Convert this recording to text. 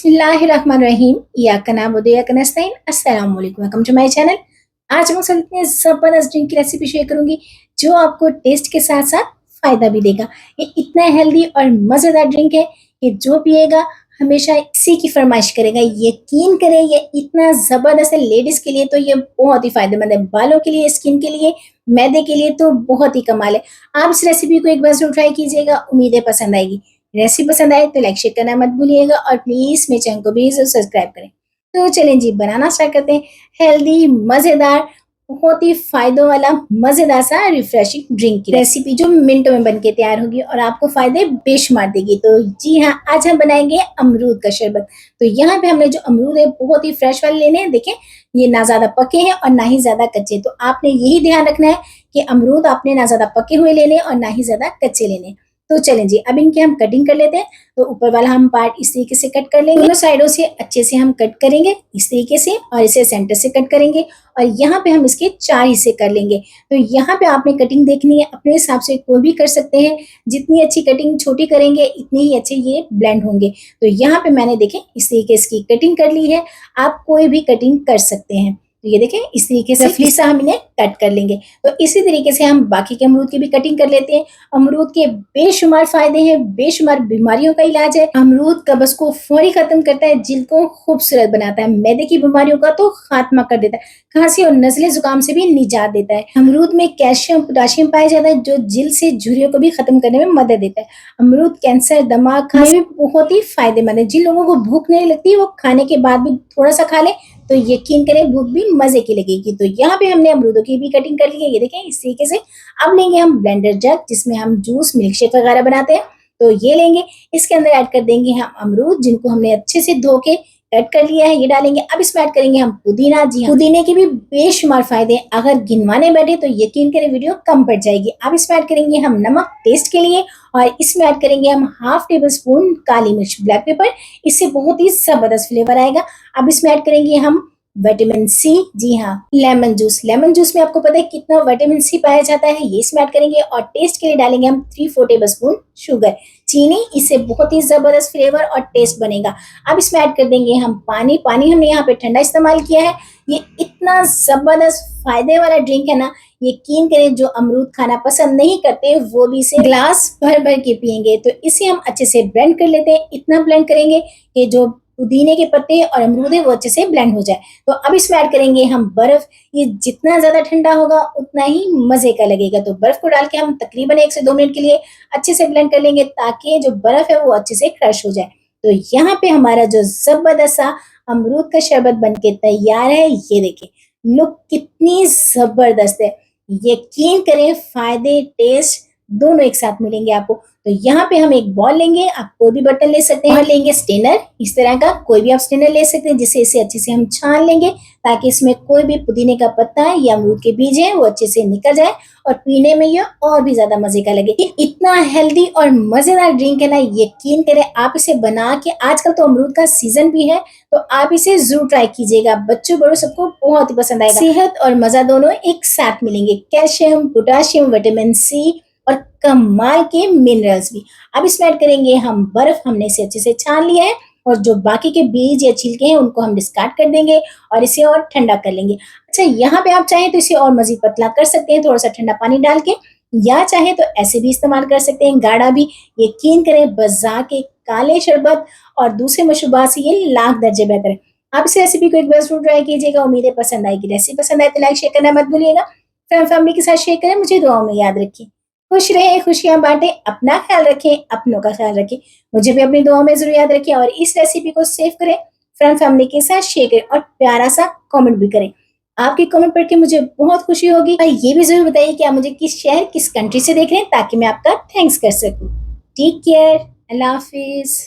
बिस्मिल्लाहिर्रहमानिर्रहीम इय्याका नअबुदु व इय्याका नस्तईन। अस्सलाम वालेकुम, वेलकम टू माय चैनल। आज मैं आपसे इतनी ज़बरदस्त ड्रिंक की रेसिपी शेयर करूँगी जो आपको टेस्ट के साथ-साथ फ़ायदा भी देगा। ये इतना हेल्दी और मज़ेदार ड्रिंक है कि जो पिएगा हमेशा इसी की फ़रमाइश करेगा। यकीन करें ये इतना ज़बरदस्त है, लेडीज़ के लिए तो ये बहुत ही फ़ायदेमंद है, बालों के लिए, स्किन के लिए, मैदे के लिए तो बहुत ही कमाल है। आप इस रेसिपी को एक बार ज़रूर ट्राई कीजिएगा, उम्मीद है पसंद आएगी। रेसिपी पसंद आए तो लाइक शेयर करना मत भूलिएगा और प्लीज़ मेरे चैनल को भी ज़रूर सब्सक्राइब करें। तो चलें जी, बनाना स्टार्ट करते हैं। हेल्दी, मज़ेदार, बहुत ही फ़ायदों वाला मज़ेदार सा रिफ्रेशिंग ड्रिंक की रेसिपी जो मिनटों में बन के तैयार होगी और आपको फ़ायदे बेशुमार देगी। तो जी हाँ, आज हम बनाएँगे अमरूद का शरबत। तो यहाँ पे हमने जो अमरूद है बहुत ही फ्रेश वाले लेने हैं। देखें, ये ना ज़्यादा पके हैं और ना ही ज़्यादा कच्चे। तो आपने यही ध्यान रखना है कि अमरूद आपने ना ज़्यादा पके हुए लेने हैं और ना ही ज़्यादा कच्चे लेने हैं। तो चलें जी, अब इनकी हम कटिंग कर लेते हैं। तो ऊपर वाला हम पार्ट इस तरीके से कट कर लेंगे, दोनों साइडों से अच्छे से हम कट करेंगे इस तरीके से और इसे सेंटर से कट करेंगे और यहाँ पे हम इसके 4 हिस्से कर लेंगे। तो यहाँ पे आपने कटिंग देखनी है अपने हिसाब से, कोई भी कर सकते हैं। जितनी अच्छी कटिंग छोटी करेंगे इतनी ही अच्छे ये ब्लेंड होंगे। तो यहाँ पे मैंने देखें इस तरीके इसकी कटिंग कर ली है। आप कोई भी कटिंग कर सकते हैं। तो ये देखें इस तरीके से रफली सा हम इन्हें कट कर लेंगे। तो इसी तरीके से हम बाकी के अमरूद की भी कटिंग कर लेते हैं। अमरूद के बेशुमार फायदे हैं, बेशुमार बीमारियों का इलाज है। अमरूद कब्ज को फौरी खत्म करता है, जिल्द को खूबसूरत बनाता है, मैदे की बीमारियों का तो खात्मा कर देता है, खांसी और नज़ले जुकाम से भी निजात देता है। अमरूद में कैल्शियम, पोटाशियम पाया जाता है जो जिल्द से झुर्रियों को भी खत्म करने में मदद देता है। अमरूद कैंसर, दमा, खांसी में बहुत ही फायदेमंद है। जिन लोगों को भूख नहीं लगती वो खाने के बाद भी थोड़ा सा खा ले तो यकीन करें भूख भी मजे की लगेगी। तो यहाँ पे हमने अमरूदों की भी कटिंग कर ली है, ये देखें इस तरीके से। अब लेंगे हम ब्लेंडर जग जिसमें हम जूस, मिल्क शेक वगैरह बनाते हैं। तो ये लेंगे, इसके अंदर ऐड कर देंगे हम अमरूद जिनको हमने अच्छे से धो के कट कर लिया है, ये डालेंगे। अब इसमें ऐड करेंगे हम पुदीना। जी हाँ, पुदीने के भी बेशुमार फायदे हैं, अगर गिनवाने बैठे तो यकीन करें वीडियो कम पड़ जाएगी। अब इसमें ऐड करेंगे हम नमक टेस्ट के लिए और इसमें ऐड करेंगे हम हाफ टेबल स्पून काली मिर्च, ब्लैक पेपर। इससे बहुत ही जबरदस्त फ्लेवर आएगा। अब इसमें ऐड करेंगे हम विटामिन सी। जी हाँ, लेमन जूस। लेमन जूस में आपको पता है कितना विटामिन सी पाया जाता है, ये इसमें ऐड करेंगे और टेस्ट के लिए डालेंगे हम 3-4 टेबल स्पून शुगर, चीनी। इससे बहुत ही जबरदस्त फ्लेवर और टेस्ट बनेगा। अब इसमें ऐड कर देंगे हम पानी। पानी हमने यहाँ पे ठंडा इस्तेमाल किया है। ये इतना जबरदस्त फायदे वाला ड्रिंक है ना, यकीन करें जो अमरूद खाना पसंद नहीं करते वो भी इसे ग्लास भर भर के पियेंगे। तो इसे हम अच्छे से ब्लेंड कर लेते हैं। इतना ब्लेंड करेंगे कि जो पुदीने के पत्ते और अमरूद है वो अच्छे से ब्लेंड हो जाए। तो अब इसमें ऐड करेंगे हम बर्फ। ये जितना ज्यादा ठंडा होगा उतना ही मजे का लगेगा। तो बर्फ को डाल के हम तकरीबन 1 से 2 मिनट के लिए अच्छे से ब्लेंड कर लेंगे ताकि जो बर्फ है वो अच्छे से क्रश हो जाए। तो यहाँ पे हमारा जो जबरदस्त सा अमरूद का शरबत बनके तैयार है, ये देखिए लुक कितनी जबरदस्त है। यकीन करें फायदे टेस्ट दोनों एक साथ मिलेंगे आपको। तो यहाँ पे हम एक बॉल लेंगे, आप कोई भी बर्तन ले सकते हैं, और लेंगे स्टेनर। इस तरह का कोई भी आप स्टेनर ले सकते हैं जिससे इसे अच्छे से हम छान लेंगे ताकि इसमें कोई भी पुदीने का पत्ता या अमरूद के बीज है वो अच्छे से निकल जाए और पीने में ये और भी ज्यादा मजे का लगे। ये इतना हेल्दी और मजेदार ड्रिंक है ना, यकीन करें आप इसे बना के, आजकल तो अमरूद का सीजन भी है तो आप इसे जरूर ट्राई कीजिएगा। बच्चों बड़ों सबको बहुत ही पसंद आएगा। सेहत और मजा दोनों एक साथ मिलेंगे, कैल्शियम, पोटाशियम, विटामिन सी और कमाल के मिनरल्स भी। अब इसमें ऐड करेंगे हम बर्फ। हमने इसे अच्छे से छान लिया है और जो बाकी के बीज या छिलके हैं उनको हम डिस्कार्ड कर देंगे और इसे और ठंडा कर लेंगे। अच्छा, यहाँ पे आप चाहें तो इसे और मजीद पतला कर सकते हैं थोड़ा सा ठंडा पानी डाल के, या चाहे तो ऐसे भी इस्तेमाल कर सकते हैं, गाढ़ा भी। यकीन करें बाजार के काले शरबत और दूसरे मशरूबात से ये लाख दर्जे बेहतर है। आप इस रेसिपी को एक बार जरूर ट्राई कीजिएगा, उम्मीद है पसंद आएगी। रेसिपी पसंद आए तो लाइक शेयर करना मत भूलिएगा। फ्रेंड फैमिली के साथ शेयर करें, मुझे दुआओं में याद रखिए। खुश रहें, खुशियां बांटें, अपना ख्याल रखें, अपनों का ख्याल रखें। मुझे भी अपनी दुआओं में जरूर याद रखें और इस रेसिपी को सेव करें, फ्रेंड फैमिली के साथ शेयर करें और प्यारा सा कमेंट भी करें। आपके कमेंट पढ़ के मुझे बहुत खुशी होगी और ये भी जरूर बताइए कि आप मुझे किस शहर, किस कंट्री से देख रहे हैं ताकि मैं आपका थैंक्स कर सकूं। टेक केयर, अल्लाह हाफिज।